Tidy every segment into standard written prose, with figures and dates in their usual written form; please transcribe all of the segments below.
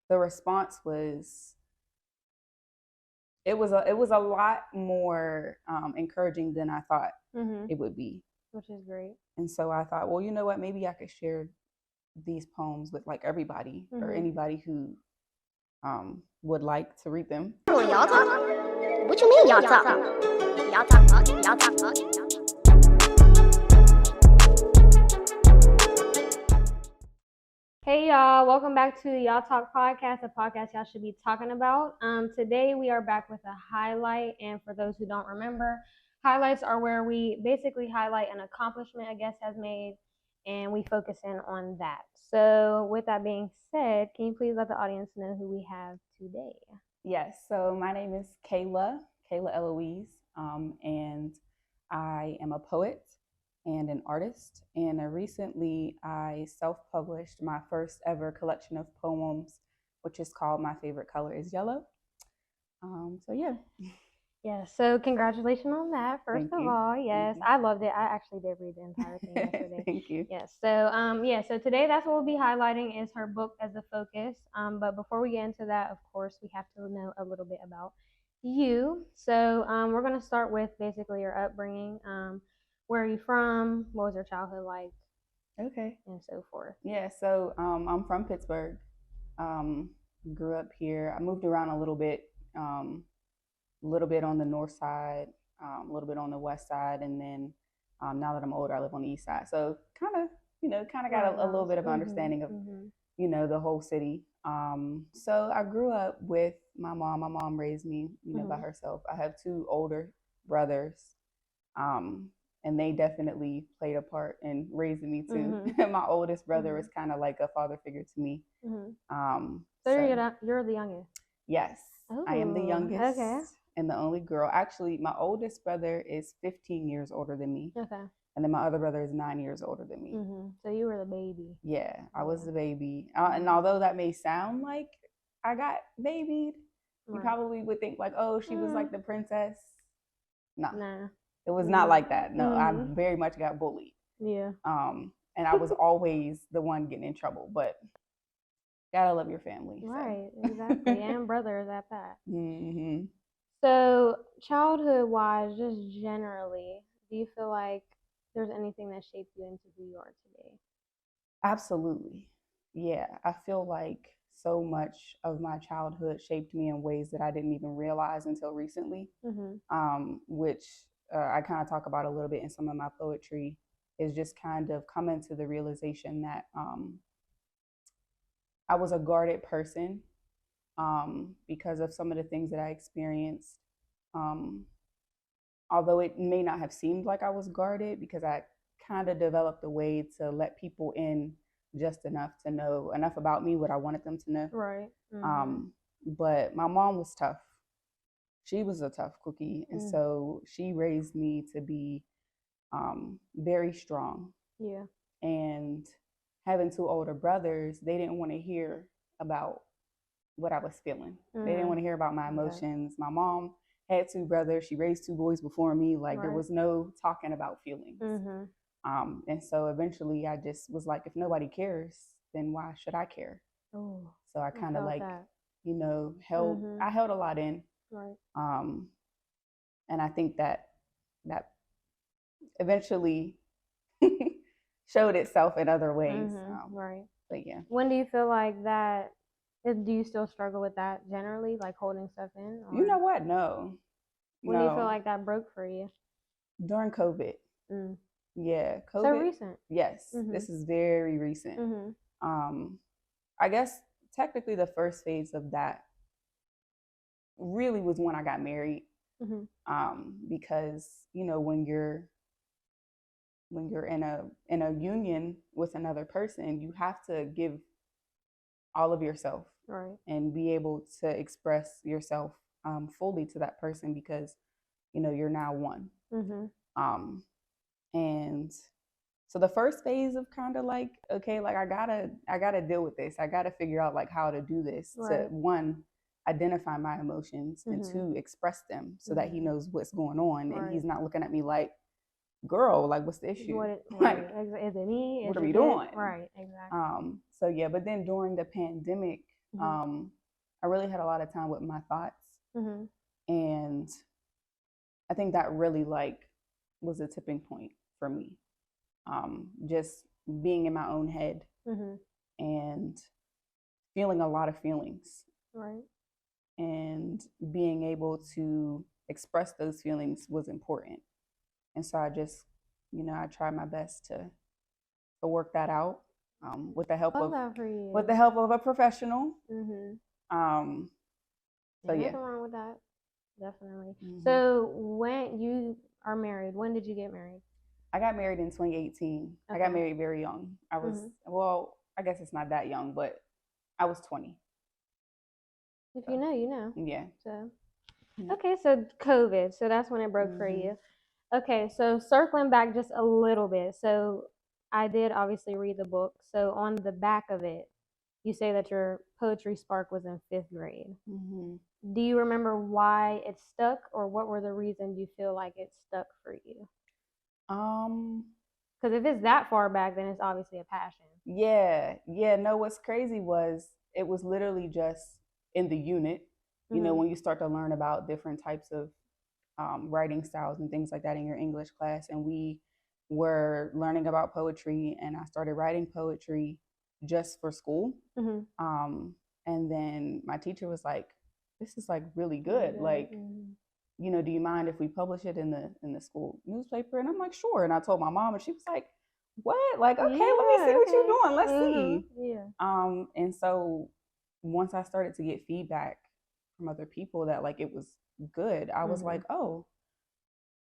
the response was it was a lot more encouraging than I thought it would be. Which is great. And so I thought, well, you know what? Maybe I could share these poems with like everybody or anybody who would like to read them. Y'all talk? What you mean y'all talk? Y'all talk? Y'all talk? Hey y'all, welcome back to Y'all Talk Podcast, a podcast y'all should be talking about. Today we are back with a highlight, and for those who don't remember, highlights are where we basically highlight an accomplishment a guest has made, and we focus in on that. So with that being said, can you please let the audience know who we have today? Yes, so my name is Kayla Eloise, and I am a poet and an artist. And recently I self-published my first ever collection of poems, which is called My Favorite Color is Yellow. So yeah. Yeah, so congratulations on that, first of all. Yes, I loved it. I actually did read the entire thing yesterday. Thank you. Yes, so today that's what we'll be highlighting is her book as a focus. But before we get into that, of course, we have to know a little bit about you. So we're going to start with basically your upbringing. Where are you from? What was your childhood like? Okay. And so forth. Yeah, so I'm from Pittsburgh. Grew up here. I moved around a little bit on the north side, a little bit on the west side, and then now that I'm older, I live on the east side. So kind of got a little bit of understanding of, the whole city. So I grew up with my mom. My mom raised me, by herself. I have two older brothers, and they definitely played a part in raising me too. My oldest brother was kind of like a father figure to me. So you're the youngest? Yes, I am the youngest. Okay. And the only girl. Actually, my oldest brother is 15 years older than me. Okay. And then my other brother is 9 years older than me. So you were the baby. Yeah, I was the baby. And although that may sound like I got babied, you probably would think like, oh, she was like the princess. No, it was not like that. No, I very much got bullied. Yeah. And I was always the one getting in trouble. But gotta love your family. Right, exactly. And brothers at that. Mm-hmm. So childhood-wise, just generally, do you feel like there's anything that shaped you into who you are today? Absolutely. Yeah, I feel like so much of my childhood shaped me in ways that I didn't even realize until recently, which I kind of talk about a little bit in some of my poetry, is just kind of coming to the realization that I was a guarded person because of some of the things that I experienced. Although it may not have seemed like I was guarded, because I kind of developed a way to let people in just enough to know enough about me, what I wanted them to know. Right. But my mom was tough. She was a tough cookie. And so she raised me to be very strong. Yeah. And having two older brothers, they didn't want to hear about what I was feeling. They didn't want to hear about my emotions. My mom had two brothers. She raised two boys before me. Like there was no talking about feelings. And so eventually I just was like, if nobody cares, then why should I care? Oh, so I kind of like, that. I held a lot in. Right. And I think that eventually showed itself in other ways. Right. But yeah. When do you feel like that? Do you still struggle with that generally, like holding stuff in? Or? You know what? No. When do you feel like that broke for you? During COVID. Yeah, COVID. So recent. Yes, this is very recent. I guess technically the first phase of that really was when I got married. Because when you're in a union with another person, you have to give all of yourself, right, and be able to express yourself fully to that person, because you're now one. And so the first phase of kind of like, okay, like I gotta deal with this. I gotta figure out like how to do this, to one, identify my emotions, and two, express them so that he knows what's going on, and he's not looking at me like, girl, like what's the issue? Like, is it me? What are we doing? Right, exactly. So yeah, but then during the pandemic, I really had a lot of time with my thoughts, and I think that really like was a tipping point for me. Just being in my own head and feeling a lot of feelings, Right. and being able to express those feelings was important. And so I just, I tried my best to work that out, with the help Love of that for you. with the help of a professional. So Ain't yeah. nothing wrong with that. Definitely. So when you are married, when did you get married? I got married in 2018. I got married very young. I was, well, I guess it's not that young, but I was 20. If you know, you know. Yeah. So, okay, so COVID. So that's when it broke for you. Okay, so circling back just a little bit. So I did obviously read the book. So on the back of it, you say that your poetry spark was in 5th grade. Do you remember why it stuck, or what were the reasons you feel like it stuck for you? Because if it's that far back, then it's obviously a passion. Yeah. No, what's crazy was it was literally just in the unit. You know, when you start to learn about different types of writing styles and things like that in your English class, and we were learning about poetry, and I started writing poetry just for school. And then my teacher was like, "This is like really good. Like, do you mind if we publish it in the school newspaper?" And I'm like, "Sure." And I told my mom, and she was like, "What? Like, okay, let me see what you're doing. Let's see." And so once I started to get feedback from other people that like it was good, I was like, "Oh,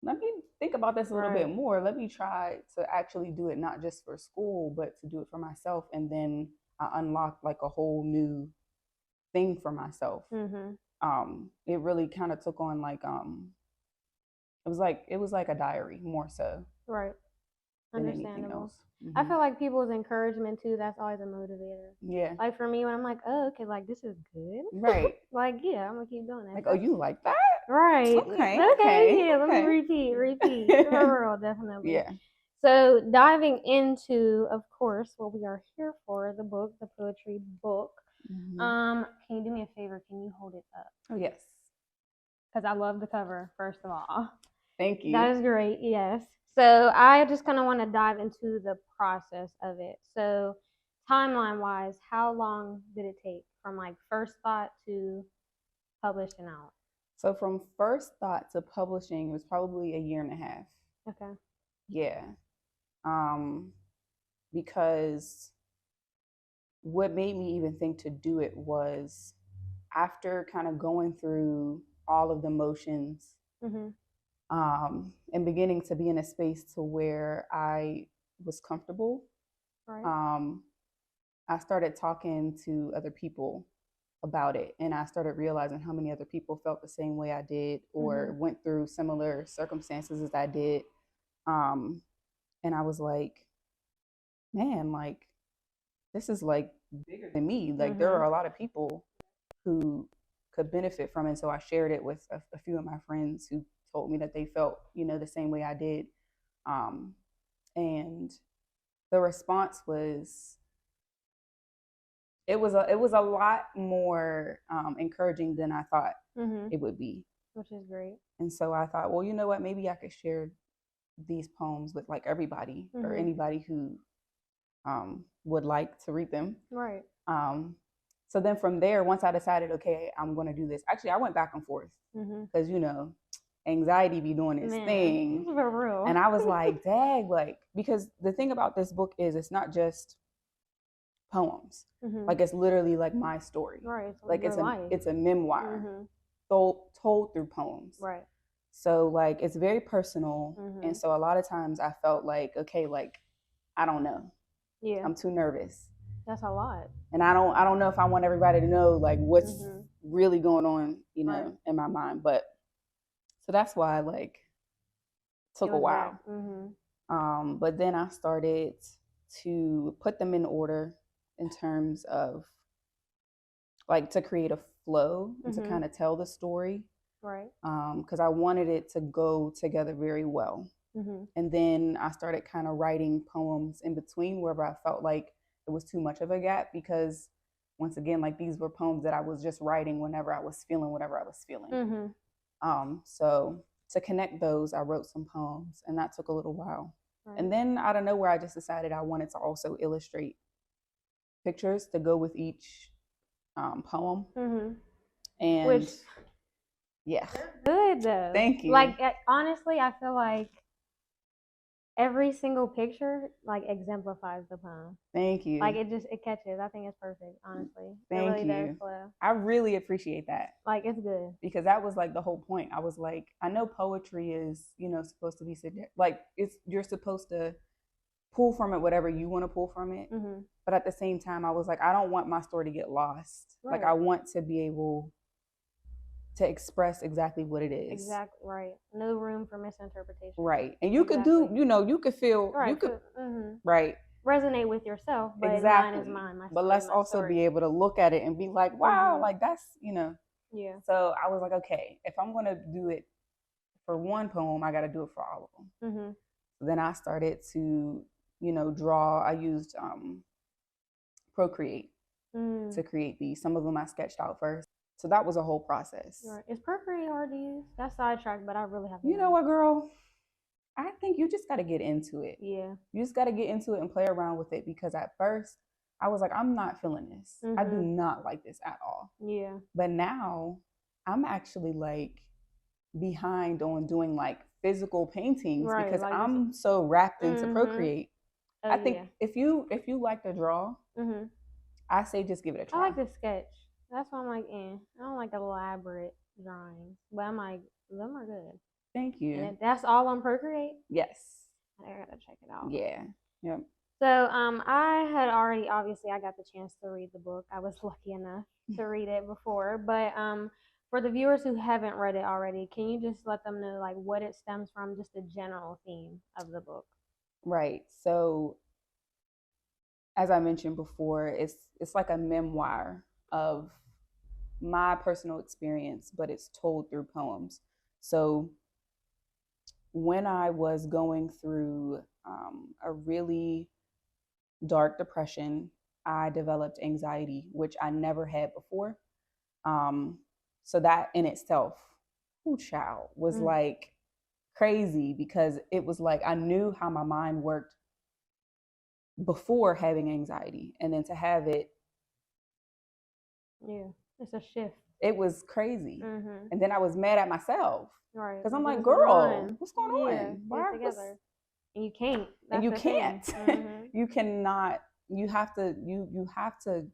let me think about this a little bit more. Let me try to actually do it not just for school, but to do it for myself." And then I unlocked like a whole new thing for myself. It really kind of took on like it was like a diary more so. Right. Than anything else. I feel like people's encouragement too, that's always a motivator. Yeah. Like for me, when I'm like, oh, okay, like this is good. Right. Like, yeah, I'm gonna keep doing that. Like, oh, you like that? Right. Okay. Yeah, let me repeat. For real, definitely. Yeah. So diving into, of course, what we are here for, the book, the poetry book. Can you do me a favor? Can you hold it up? Oh, yes. Because I love the cover, first of all. Thank you. That is great, yes. So I just kind of want to dive into the process of it. So timeline-wise, how long did it take from like first thought to publishing out? So from first thought to publishing, it was probably 1.5 years. Okay. Yeah. Because what made me even think to do it was after kind of going through all of the motions, and beginning to be in a space to where I was comfortable. Right. I started talking to other people about it, and I started realizing how many other people felt the same way I did, or went through similar circumstances as I did. And I was like, man, like this is like bigger than me. Like there are a lot of people who could benefit from it. So I shared it with a few of my friends who told me that they felt, the same way I did. And the response was, it was a lot more encouraging than I thought it would be. Which is great. And so I thought, well, you know what, maybe I could share these poems with like everybody or anybody who would like to read them. Right. So then from there, once I decided, okay, I'm going to do this. Actually, I went back and forth because, anxiety be doing its thing. For real. And I was like, dang, like, because the thing about this book is it's not just poems. Like it's literally like my story. Right. Like it's a memoir told through poems. Right. So like it's very personal. And so a lot of times I felt like, okay, like I don't know. Yeah. I'm too nervous. That's a lot. And I don't know if I want everybody to know like what's really going on, in my mind. But so that's why like took a while. But then I started to put them in order in terms of like to create a flow and to kind of tell the story. Right. Because I wanted it to go together very well. And then I started kind of writing poems in between wherever I felt like it was too much of a gap, because once again, like these were poems that I was just writing whenever I was feeling whatever I was feeling. So to connect those, I wrote some poems, and that took a little while. Right. And then out of nowhere, I just decided I wanted to also illustrate pictures to go with each poem. And which, yeah, they're good though. Thank you. Like honestly, I feel like every single picture like exemplifies the poem. Thank you. Like it catches. I think it's perfect, honestly. Thank it really you. Does flow. I really appreciate that. Like it's good. Because that was like the whole point. I was like, I know poetry is, supposed to be like you're supposed to pull from it whatever you want to pull from it. But at the same time, I was like, I don't want my story to get lost. Right. Like I want to be able to express exactly what it is. Exactly, right. No room for misinterpretation. Right. And you could do, you could feel, right. you could, right. resonate with yourself, but exactly. Mine is mine. My story, but let's also story. be able to look at it and be like, wow, like that's, Yeah. So I was like, okay, if I'm going to do it for one poem, I got to do it for all of them. Then I started to, draw. I used Procreate to create these. Some of them I sketched out first. So that was a whole process. Right. Is Procreate hard to use? That's sidetracked, but I really have to. You know what, girl? I think you just got to get into it. Yeah. You just got to get into it and play around with it, because at first I was like, I'm not feeling this. I do not like this at all. Yeah. But now I'm actually like behind on doing like physical paintings, right, because like I'm so wrapped into Procreate. I think if you like to draw, I say just give it a try. I like to sketch. That's why I'm like, I don't like elaborate drawings, but I'm like, them are good. Thank you. And that's all on Procreate? Yes. I gotta check it out. Yeah. Yep. So I had already, obviously I got the chance to read the book. I was lucky enough to read it before, but for the viewers who haven't read it already, can you just let them know like what it stems from, just the general theme of the book? Right. So as I mentioned before, it's like a memoir of my personal experience, but it's told through poems. So when I was going through a really dark depression, I developed anxiety, which I never had before. So that in itself, was like crazy, because it was like I knew how my mind worked before having anxiety, and then to have it, it's a shift. It was crazy. And then I was mad at myself, right? Because I'm like, girl, what's going on? Why together? And you can't. And you can't. You cannot. You have to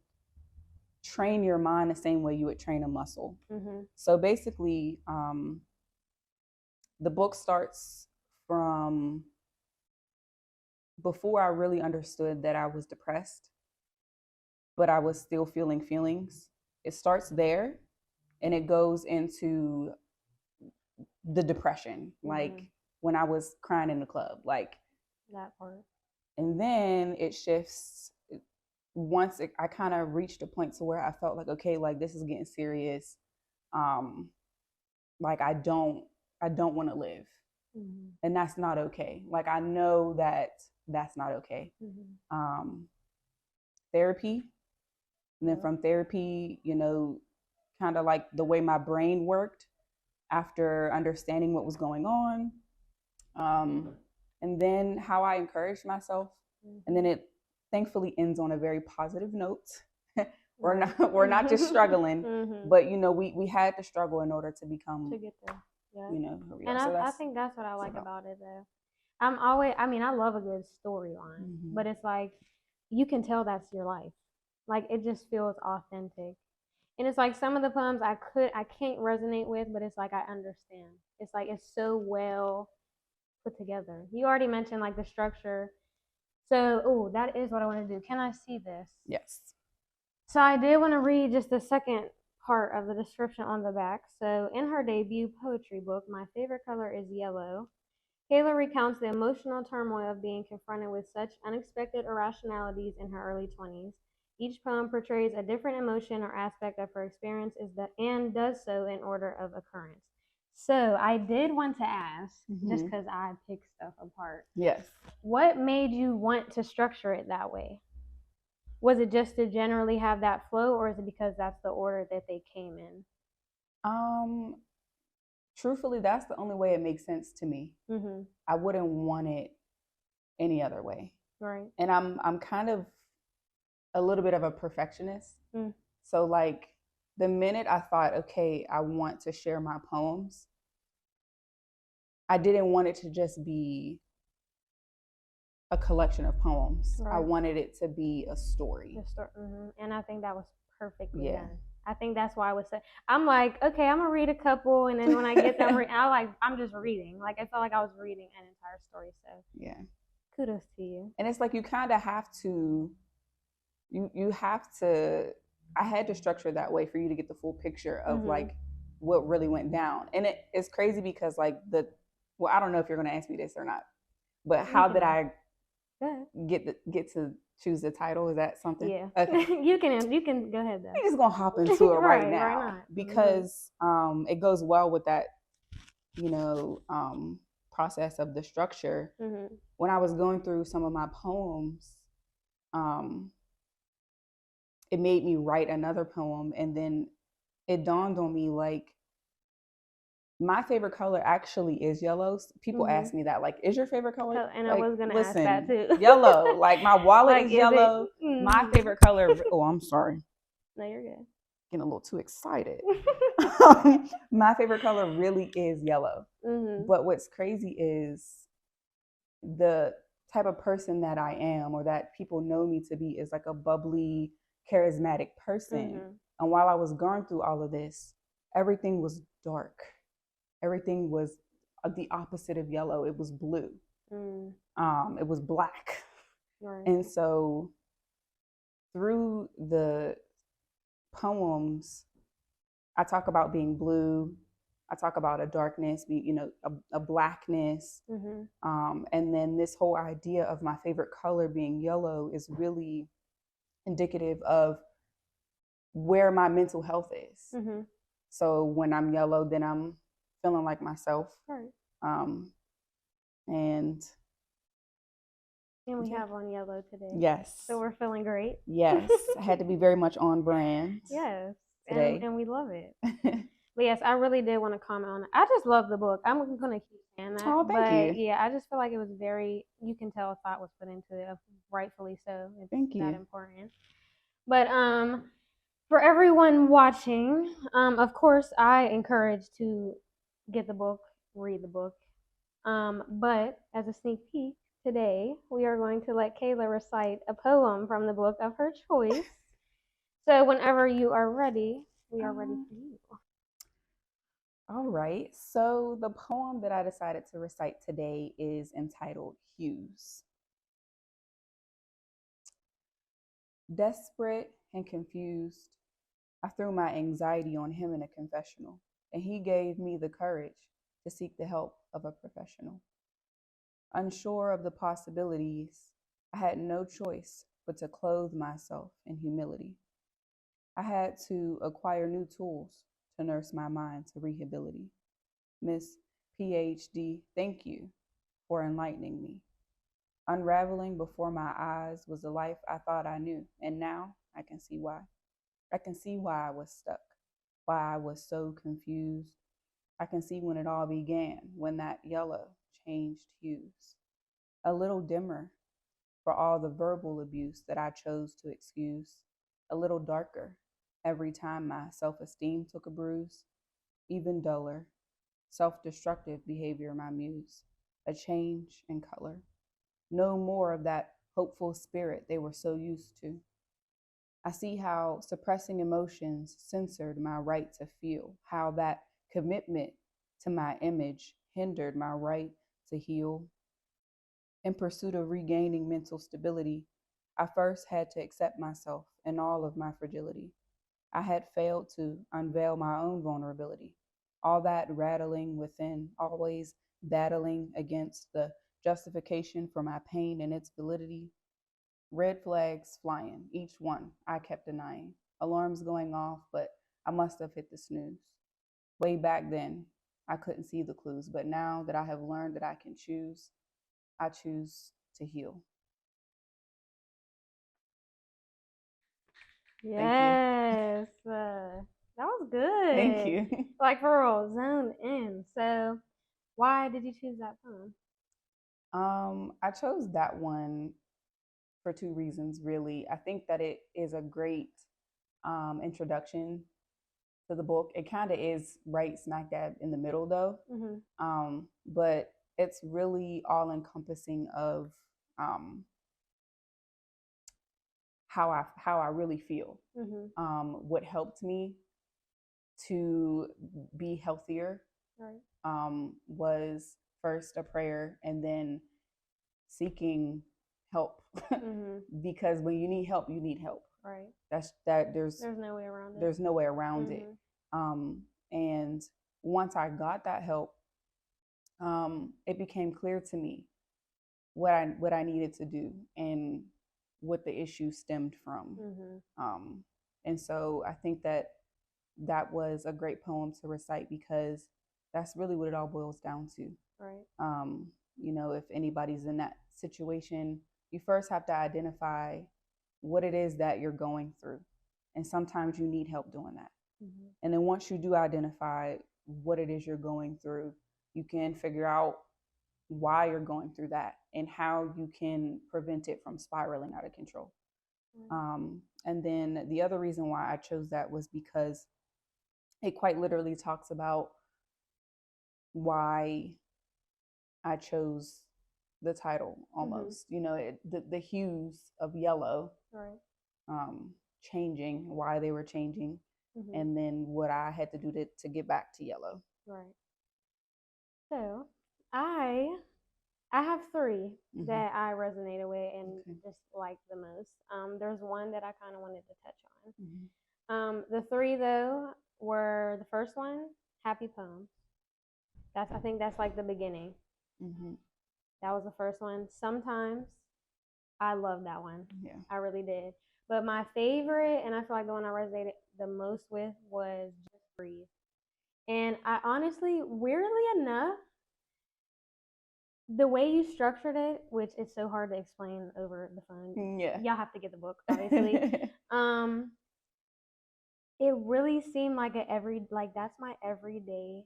train your mind the same way you would train a muscle. So basically, the book starts from before I really understood that I was depressed, but I was still feeling feelings. It starts there, and it goes into the depression, like when I was crying in the club, like that part. And then it shifts once I kind of reached a point to where I felt like, okay, like this is getting serious. Like I don't want to live, and that's not okay. Like I know that that's not okay. Therapy, and then from therapy, kind of like the way my brain worked after understanding what was going on, and then how I encouraged myself, and then it thankfully ends on a very positive note. we're not just struggling, but we had to struggle in order to become, to get there. Yeah. Who we and are. I think that's what I like about it though. I love a good storyline, but it's like you can tell that's your life. Like it just feels authentic. And it's like some of the poems I can't resonate with, but it's like I understand. It's like it's so well put together. You already mentioned like the structure. So, that is what I want to do. Can I see this? Yes. So I did want to read just the second part of the description on the back. So in her debut poetry book, My Favorite Color is Yellow, Kayla recounts the emotional turmoil of being confronted with such unexpected irrationalities in her early 20s. Each poem portrays a different emotion or aspect of her experience and does so in order of occurrence. So I did want to ask, just because I pick stuff apart. Yes. What made you want to structure it that way? Was it just to generally have that flow, or is it because that's the order that they came in? Um, Truthfully, that's the only way it makes sense to me. Mm-hmm. I wouldn't want it any other way. Right. And I'm kind of a little bit of a perfectionist. Mm. So like the minute I thought, okay, I want to share my poems, I didn't want it to just be a collection of poems. I Right. wanted it to be a story. And I think that was perfectly Yeah. done. I think that's why I was saying, I'm like, okay, I'm gonna read a couple, and then when I get them, I'm just reading. Like I felt like I was reading an entire story. So Yeah. kudos to you. And it's like you kind of have to you have to I had to structure that way for you to get the full picture of like what really went down. And it's crazy because like well, I don't know if you're going to ask me this or not, but how did I get to choose the title? Is that something? Yeah. Okay. you can go ahead though. We're just gonna hop into it right now, Why not? because it goes well with that, process of the structure. When I was going through some of my poems, it made me write another poem, and then it dawned on me like my favorite color actually is yellow. People ask me that, like, is your favorite color? And like, I was gonna ask that too. Yellow. Like my wallet Like, is yellow. My favorite color. Oh, I'm sorry. No, you're good. Getting a little too excited. My favorite color really is yellow. But what's crazy is the type of person that I am, or that people know me to be, is like a bubbly, charismatic person. And while I was going through all of this, everything was dark. Everything was the opposite of yellow. It was blue. It was black. Right. And so through the poems, I talk about being blue. I talk about a darkness, a blackness. And then this whole idea of my favorite color being yellow is really indicative of where my mental health is. So when I'm yellow, then I'm feeling like myself. Right. And we have on yellow today. Yes. So we're feeling great. Yes. I had to be very much on brand. Yes. Today. And we love it. But yes, I really did want to comment on it. I just love the book. I'm going to keep saying that. Oh, thank you. Yeah, I just feel like it was you can tell thought was put into it, rightfully so. It's that important. But for everyone watching, of course, I encourage to get the book, read the book. But as a sneak peek, today we are going to let Kayla recite a poem from the book of her choice. So whenever you are ready, we are ready for you. All right. So the poem that I decided to recite today is entitled Hues. Desperate and confused, I threw my anxiety on him in a confessional, and he gave me the courage to seek the help of a professional. Unsure of the possibilities, I had no choice but to clothe myself in humility. I had to acquire new tools to nurse my mind to rehability. Miss PhD, thank you for enlightening me. Unraveling before my eyes was the life I thought I knew, and now I can see why. I can see why I was stuck, why I was so confused. I can see when it all began, when that yellow changed hues. A little dimmer for all the verbal abuse that I chose to excuse. A little darker every time my self-esteem took a bruise. Even duller, self-destructive behavior, my muse. A change in color. No more of that hopeful spirit they were so used to. I see how suppressing emotions censored my right to feel, how that commitment to my image hindered my right to heal. In pursuit of regaining mental stability, I first had to accept myself and all of my fragility. I had failed to unveil my own vulnerability. All that rattling within, always battling against the justification for my pain and its validity. Red flags flying, each one I kept denying. Alarms going off, but I must have hit the snooze. Way back then, I couldn't see the clues, but now that I have learned that I can choose, I choose to heal. Yes. That was good. Thank you. Like for real, zone in. So why did you choose that poem? I chose that one for two reasons, really. I think that it is a great introduction to the book. It kind of is right smack dab in the middle, though. But it's really all encompassing of how I really feel. What helped me to be healthier was first a prayer and then seeking help because when you need help, you need help. Right. That's that. There's no way around it. There's no way around it. And once I got that help, it became clear to me what I needed to do and what the issue stemmed from. And so I think that that was a great poem to recite because that's really what it all boils down to. Right. You know, if anybody's in that situation, you first have to identify what it is that you're going through. And sometimes you need help doing that. And then once you do identify what it is you're going through, you can figure out why you're going through that and how you can prevent it from spiraling out of control. And then the other reason why I chose that was because it quite literally talks about why I chose the title almost. You know, the hues of yellow changing, why they were changing, and then what I had to do to get back to yellow. Right. So I have three that I resonated with and just liked the most. There's one that I kind of wanted to touch on. The three though were the first one, happy poems. I think that's like the beginning. That was the first one. Sometimes I love that one. Yeah, I really did. But my favorite, and I feel like the one I resonated the most with, was Just Breathe. And I honestly, weirdly enough, the way you structured it, which is so hard to explain over the phone. Yeah. Y'all have to get the book, obviously. It really seemed like that's my everyday.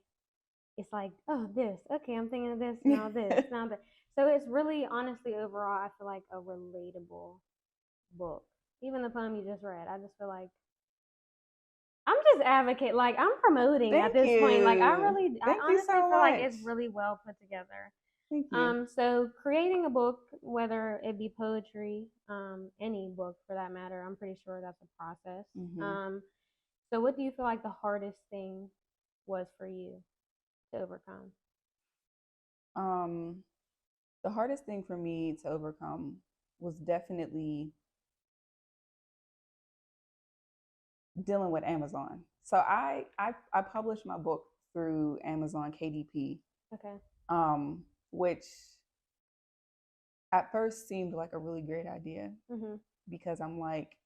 It's like, oh, this, okay, I'm thinking of this, now this, now that. So it's really, honestly, overall, I feel like a relatable book. Even the poem you just read, I just feel like I'm just advocate, like I'm promoting at this point. Like I honestly feel like it's really well put together. Thank you. So creating a book, whether it be poetry, any book for that matter, I'm pretty sure that's a process. So what do you feel like the hardest thing was for you to overcome? The hardest thing for me to overcome was definitely dealing with Amazon. So I published my book through Amazon KDP. Okay. Which at first seemed like a really great idea because I'm like,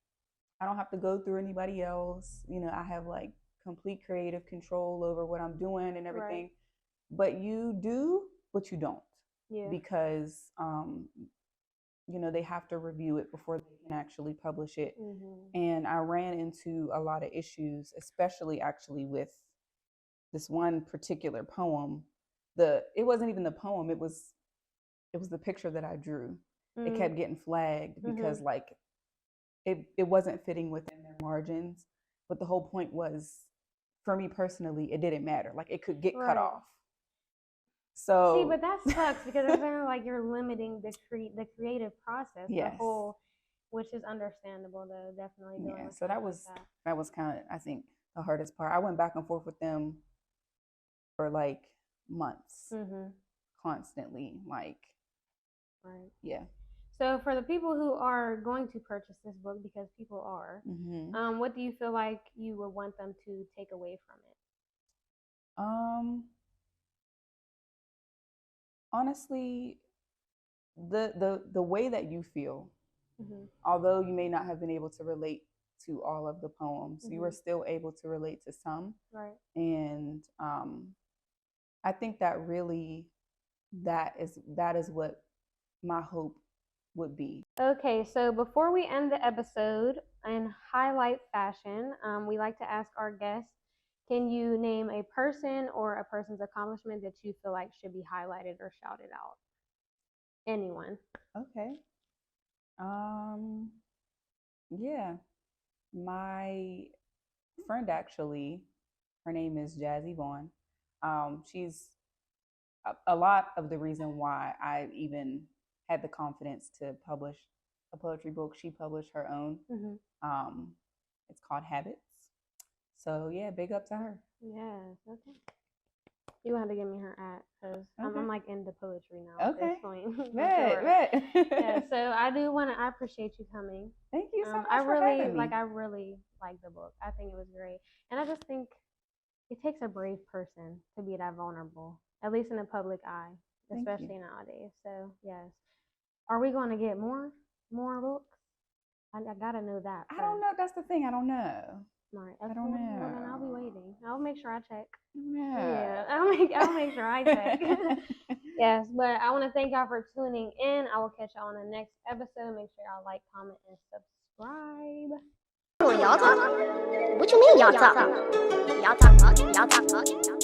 I don't have to go through anybody else. You know, I have like complete creative control over what I'm doing and everything. But you do, but you don't. Yeah. Because you know, they have to review it before they can actually publish it. And I ran into a lot of issues, especially actually with this one particular poem. It wasn't even the poem, it was the picture that I drew. It kept getting flagged because like it wasn't fitting within their margins. But the whole point was, for me personally, it didn't matter. Like it could get cut off. So see, but that sucks because it's kind of like you're limiting the creative process, the whole, which is understandable though, definitely. Yeah. So that was kind of, I think, the hardest part. I went back and forth with them for like months, constantly, like. Right. Yeah. So for the people who are going to purchase this book, because people are, what do you feel like you would want them to take away from it? Honestly, the way that you feel, although you may not have been able to relate to all of the poems, you were still able to relate to some. Right. And I think that really that is what my hope would be. Okay, so before we end the episode, in highlight fashion, we like to ask our guests, can you name a person or a person's accomplishment that you feel like should be highlighted or shouted out? Anyone. Okay. Yeah. My friend actually, her name is Jazzy Vaughn. She's a lot of the reason why I even had the confidence to publish a poetry book. She published her own. Mm-hmm. It's called Habits. So yeah, big up to her. Yes. Okay. You will have to give me her at because Okay. I'm like into poetry now at Okay. this point. For Bet, sure. bet. Yeah. So I appreciate you coming. Thank you so much I for really having me. I really like the book. I think it was great, and I just think it takes a brave person to be that vulnerable, at least in the public eye, Thank especially you. nowadays. So yes, are we going to get more books? I gotta know that. I don't know. That's the thing. I don't know. Right. I don't know. Well, then I'll be waiting. I'll make sure I check. Yeah. I'll make sure I check. Yes, but I want to thank y'all for tuning in. I will catch y'all on the next episode. Make sure y'all like, comment, and subscribe. Y'all talk? What you mean y'all talk? Y'all talk.